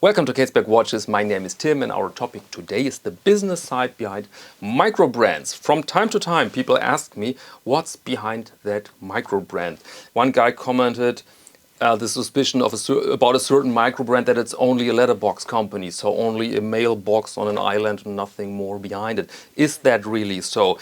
Welcome to Caseback Watches. My name is Tim and our topic today is the business side behind microbrands. From time to time people ask me what's behind that microbrand. One guy commented the suspicion of about a certain microbrand that it's only a letterbox company, so only a mailbox on an island and nothing more behind it. Is that really so?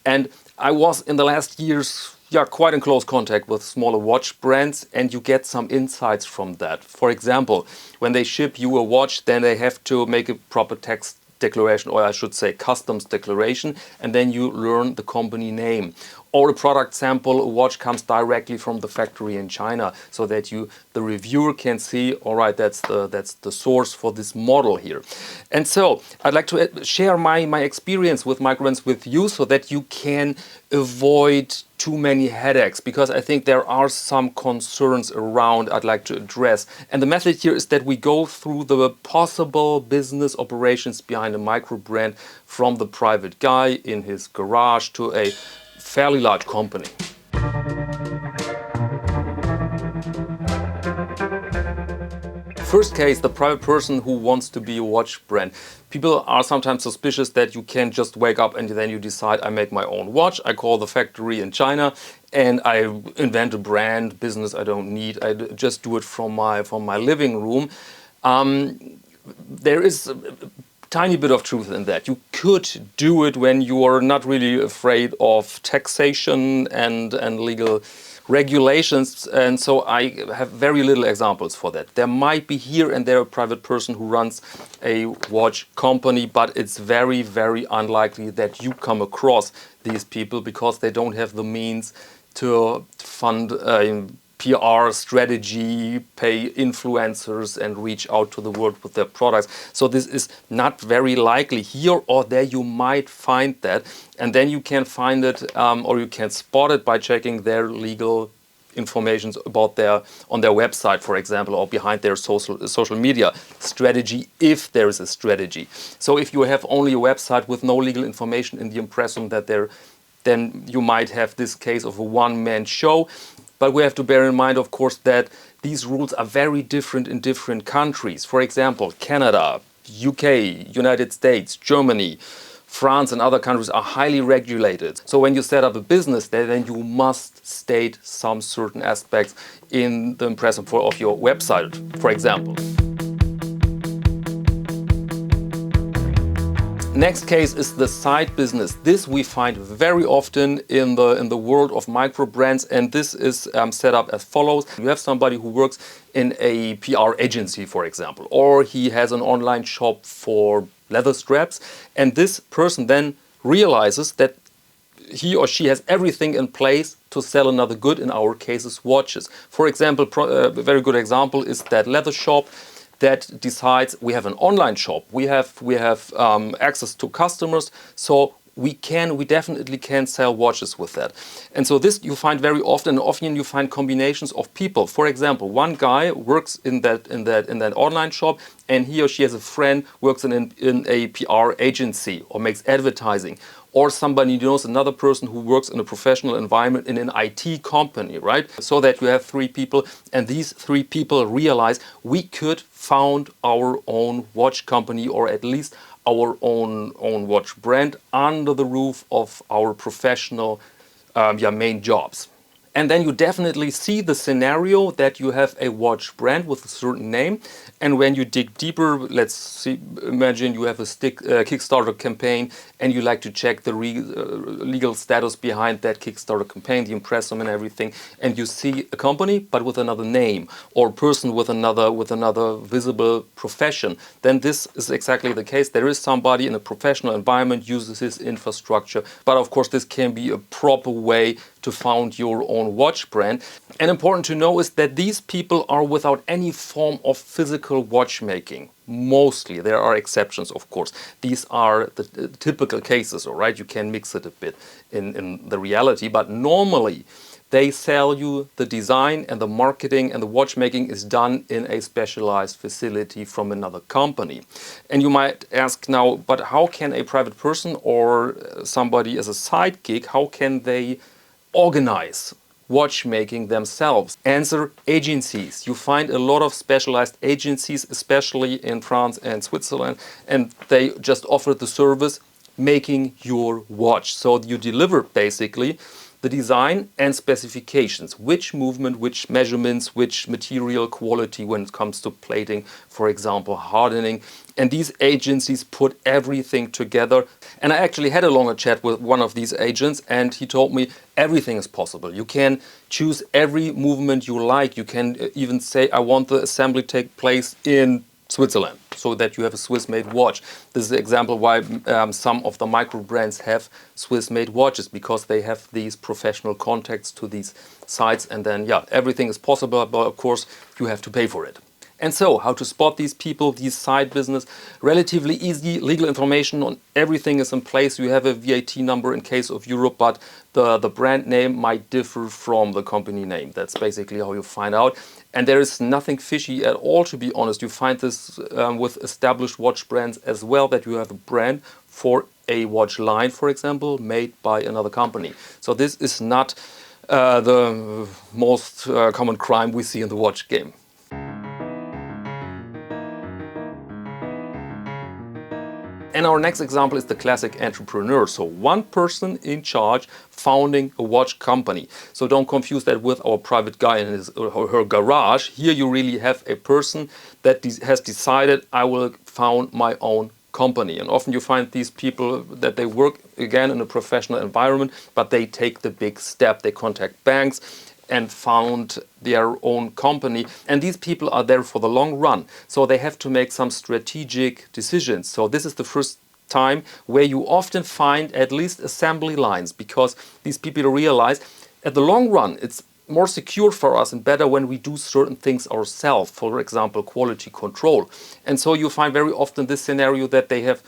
And I was in the last years quite in close contact with smaller watch brands, and you get some insights from that. For example, when they ship you a watch, then they have to make a proper tax declaration, or I should say customs declaration, and then you learn the company name. Or a product sample, a watch comes directly from the factory in China, so that the reviewer can see, all right, that's the source for this model here. And so I'd like to share my experience with microbrands with you, so that you can avoid too many headaches, because I think there are some concerns around I'd like to address. And the method here is that we go through the possible business operations behind a microbrand, from the private guy in his garage to a fairly large company. First case, the private person who wants to be a watch brand. People are sometimes suspicious that you can just wake up and then you decide, I make my own watch, I call the factory in China, and I invent a brand business I don't need. I just do it from my living room. There is a tiny bit of truth in that. You could do it when you are not really afraid of taxation and legal regulations, and so I have very little examples for that. There might be here and there a private person who runs a watch company, but it's very, very unlikely that you come across these people, because they don't have the means to fund PR strategy, pay influencers and reach out to the world with their products. So this is not very likely. Here or there you might find that, and then you can find it or you can spot it by checking their legal information about on their website, for example, or behind their social media strategy, if there is a strategy. So if you have only a website with no legal information in the impressum, then you might have this case of a one-man show. But we have to bear in mind, of course, that these rules are very different in different countries. For example, Canada, UK, United States, Germany, France and other countries are highly regulated. So when you set up a business there, then you must state some certain aspects in the impressum of your website, for example. Next case is the side business. This we find very often in the world of microbrands, and this is set up as follows. You have somebody who works in a PR agency, for example, or he has an online shop for leather straps, and this person then realizes that he or she has everything in place to sell another good, in our cases watches. For example, a very good example is that leather shop that decides we have an online shop, we have access to customers, so we definitely can sell watches with that. And so this you find very often. Often you find combinations of people. For example, one guy works in that online shop, and he or she has a friend works in a PR agency or makes advertising. Or somebody knows another person who works in a professional environment in an IT company, right? So that you have three people, and these three people realize we could found our own watch company, or at least our own watch brand, under the roof of our professional main jobs. And then you definitely see the scenario that you have a watch brand with a certain name, and when you dig deeper, imagine you have a Kickstarter campaign, and you like to check the legal status behind that Kickstarter campaign, the impressum and everything, and you see a company but with another name, or a person with another visible profession. Then this is exactly the case. There is somebody in a professional environment uses his infrastructure, but of course this can be a proper way to found your own watch brand. And important to know is that these people are without any form of physical watchmaking. Mostly. There are exceptions, of course. These are the typical cases, all right? You can mix it a bit in the reality, but normally they sell you the design, and the marketing and the watchmaking is done in a specialized facility from another company. And you might ask now, but how can a private person or somebody as a side gig, how can they organize watchmaking themselves? Answer: agencies. You find a lot of specialized agencies, especially in France and Switzerland, and they just offer the service making your watch. So you deliver basically the design and specifications, which movement, which measurements, which material quality when it comes to plating, for example, hardening. And these agencies put everything together. And I actually had a longer chat with one of these agents, and he told me everything is possible. You can choose every movement you like. You can even say, I want the assembly take place in Switzerland, so that you have a Swiss-made watch. This is an example why some of the micro brands have Swiss-made watches, because they have these professional contacts to these sites, and then yeah, everything is possible, but of course you have to pay for it. And so, how to spot these people, these side business? Relatively easy. Legal information on everything is in place. You have a VAT number in case of Europe, but the brand name might differ from the company name. That's basically how you find out. And there is nothing fishy at all, to be honest. You find this with established watch brands as well, that you have a brand for a watch line, for example, made by another company. So this is not the most common crime we see in the watch game. And our next example is the classic entrepreneur. So one person in charge founding a watch company. So don't confuse that with our private guy in his or her garage. Here you really have a person that has decided, I will found my own company. And often you find these people that they work again in a professional environment, but they take the big step. They contact banks and found their own company. And these people are there for the long run. So they have to make some strategic decisions. So this is the first time where you often find at least assembly lines, because these people realize at the long run it's more secure for us and better when we do certain things ourselves, for example, quality control. And so you find very often this scenario that they have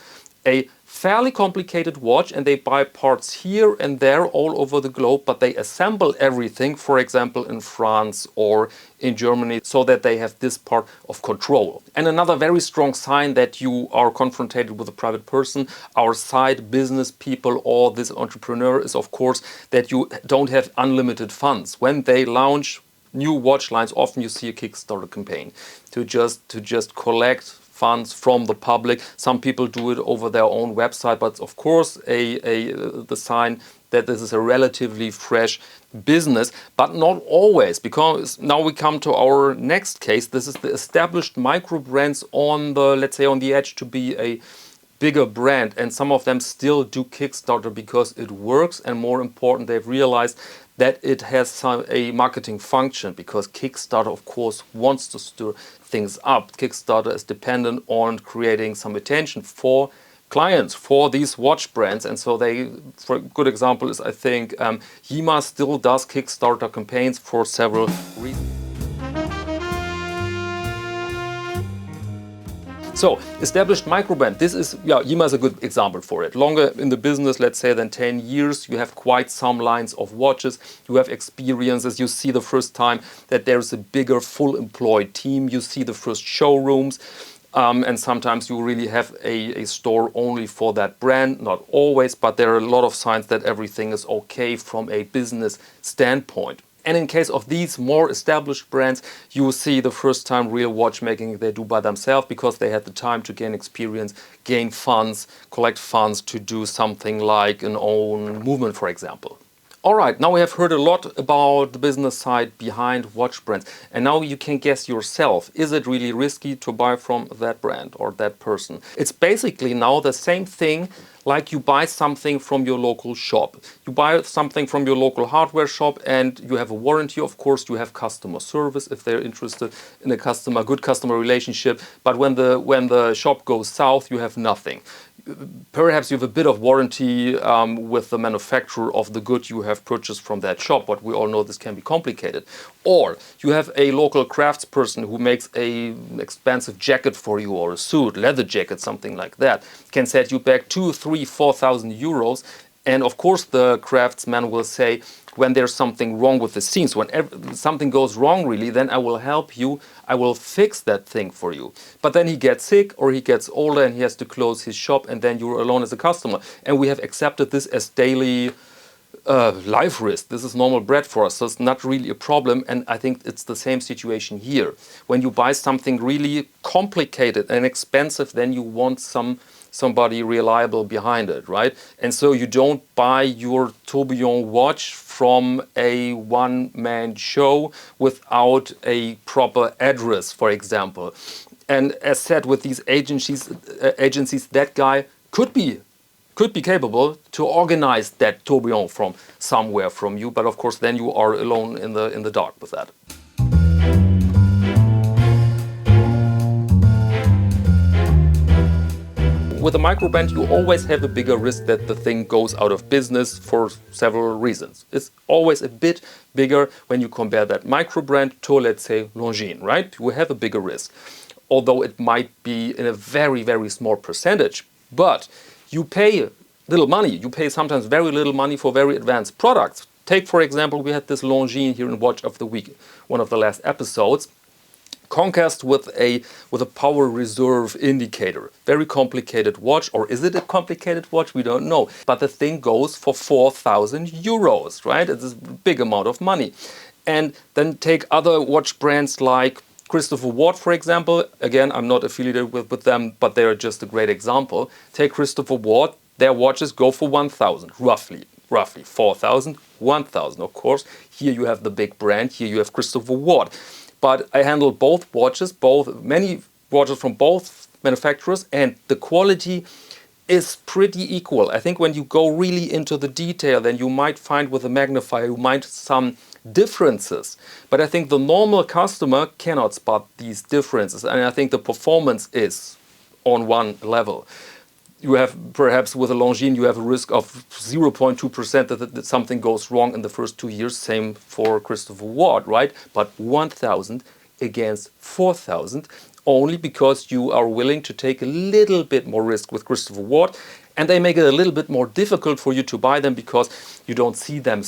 a fairly complicated watch and they buy parts here and there all over the globe, but they assemble everything, for example, in France or in Germany, so that they have this part of control. And another very strong sign that you are confronted with a private person, our side business people or this entrepreneur, is of course that you don't have unlimited funds. When they launch new watch lines, often you see a Kickstarter campaign to just collect funds from the public. Some people do it over their own website, but of course the sign that this is a relatively fresh business, but not always, because now we come to our next case. This is the established micro brands on the, let's say, on the edge to be a bigger brand, and some of them still do Kickstarter because it works, and more important, they've realized that it has a marketing function, because Kickstarter of course wants to stir things up. Kickstarter is dependent on creating some attention for clients, for these watch brands, and so they, for a good example is, I think, Hima still does Kickstarter campaigns for several reasons. So, established microbrand, this is, yeah, Yima is a good example for it. Longer in the business, let's say, than 10 years, you have quite some lines of watches, you have experiences, you see the first time that there's a bigger full employed team, you see the first showrooms, and sometimes you really have a store only for that brand, not always, but there are a lot of signs that everything is okay from a business standpoint. And in case of these more established brands, you will see the first time real watchmaking they do by themselves, because they had the time to gain experience, gain funds, collect funds to do something like an own movement, for example. Alright, now we have heard a lot about the business side behind watch brands, and now you can guess yourself, is it really risky to buy from that brand or that person? It's basically now the same thing like you buy something from your local shop. You buy something from your local hardware shop and you have a warranty, of course, you have customer service if they're interested in a good customer relationship, but when the shop goes south, you have nothing. Perhaps you have a bit of warranty with the manufacturer of the good you have purchased from that shop, but we all know this can be complicated. Or you have a local craftsperson who makes an expensive jacket for you, or a suit, leather jacket, something like that, can set you back 2, 3, 4,000 euros. And of course the craftsman will say, when there's something wrong with the seams, when something goes wrong really, then I will help you, I will fix that thing for you. But then he gets sick or he gets older and he has to close his shop, and then you're alone as a customer. And we have accepted this as daily life risk. This is normal bread for us, so it's not really a problem. And I think it's the same situation here. When you buy something really complicated and expensive, then you want somebody reliable behind it, right? And so you don't buy your tourbillon watch from a one-man show without a proper address, for example. And as said, with these agencies, that guy could be capable to organize that tourbillon from somewhere from you, but of course then you are alone in the dark with that. With a microbrand, you always have a bigger risk that the thing goes out of business for several reasons. It's always a bit bigger when you compare that microbrand to, let's say, Longines, right? You have a bigger risk, although it might be in a very, very small percentage. But you pay little money. You pay sometimes very little money for very advanced products. Take, for example, we had this Longines here in Watch of the Week, one of the last episodes. Conquest with a power reserve indicator. Very complicated watch, or is it a complicated watch? We don't know. But the thing goes for 4,000 euros, right? It's a big amount of money. And then take other watch brands like Christopher Ward, for example. Again, I'm not affiliated with them, but they are just a great example. Take Christopher Ward, their watches go for 1,000, roughly 4,000, 1,000, of course. Here you have the big brand, here you have Christopher Ward. But I handle both watches, many watches from both manufacturers, and the quality is pretty equal. I think when you go really into the detail, then you might find with a magnifier, you might some differences. But I think the normal customer cannot spot these differences, and I think the performance is on one level. You have, perhaps with a Longines, you have a risk of 0.2% that something goes wrong in the first 2 years. Same for Christopher Ward, right? But 1,000 against 4,000, only because you are willing to take a little bit more risk with Christopher Ward. And they make it a little bit more difficult for you to buy them because you don't see them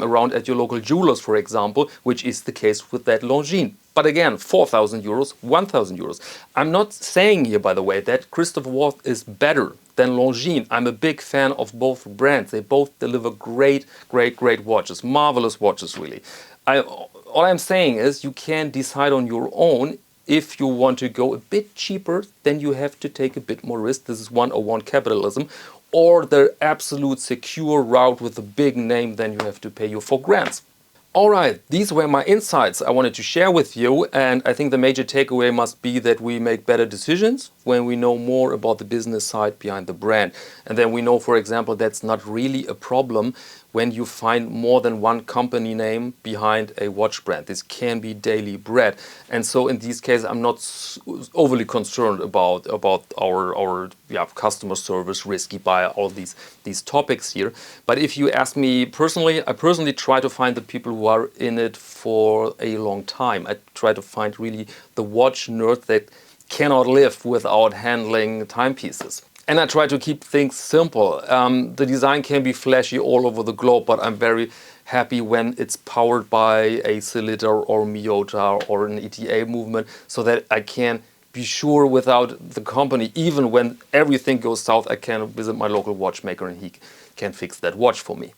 around at your local jewelers, for example, which is the case with that Longines. But again, 4,000 euros, 1,000 euros. I'm not saying here, by the way, that Christopher Ward is better than Longines. I'm a big fan of both brands. They both deliver great, great, great watches, marvelous watches, really. All I'm saying is you can decide on your own. If you want to go a bit cheaper, then you have to take a bit more risk. This is 101 capitalism. Or the absolute secure route with a big name, then you have to pay your 4 grand. Alright, these were my insights I wanted to share with you, and I think the major takeaway must be that we make better decisions when we know more about the business side behind the brand. And then we know, for example, that's not really a problem when you find more than one company name behind a watch brand. This can be daily bread. And so in these cases, I'm not overly concerned about our customer service, risky buy, all these topics here. But if you ask me personally, I personally try to find the people who are in it for a long time. I try to find really the watch nerd that cannot live without handling timepieces. And I try to keep things simple. The design can be flashy all over the globe, but I'm very happy when it's powered by a Sellita or Miyota or an ETA movement, so that I can be sure without the company, even when everything goes south, I can visit my local watchmaker and he can fix that watch for me.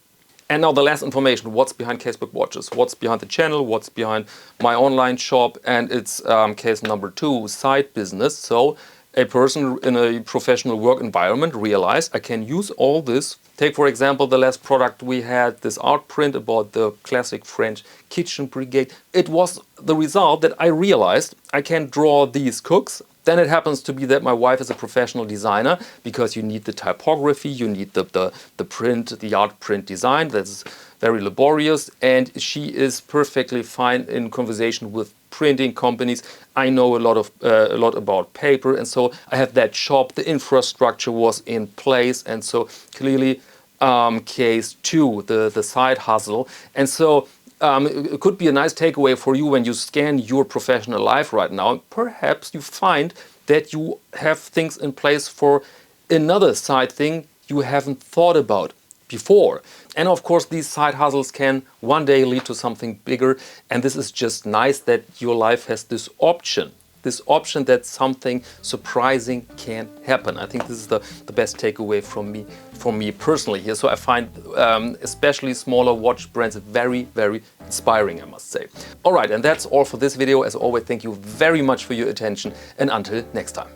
And now the last information, what's behind Caseback Watches, what's behind the channel, what's behind my online shop, and it's case number 2, side business. So a person in a professional work environment realized I can use all this. Take, for example, the last product we had, this art print about the classic French kitchen brigade. It was the result that I realized I can draw these cooks. Then it happens to be that my wife is a professional designer, because you need the typography, you need the print, the art print design. That's very laborious, and she is perfectly fine in conversation with printing companies. I know a lot about paper, and so I have that shop. The infrastructure was in place, and so clearly case 2, the side hustle. And so it could be a nice takeaway for you when you scan your professional life right now. Perhaps you find that you have things in place for another side thing you haven't thought about before. And of course, these side hustles can one day lead to something bigger. And this is just nice that your life has this option. this option that something surprising can happen. I think this is the best takeaway from me personally here. So I find especially smaller watch brands very, very inspiring, I must say. All right, and that's all for this video. As always, thank you very much for your attention, and until next time.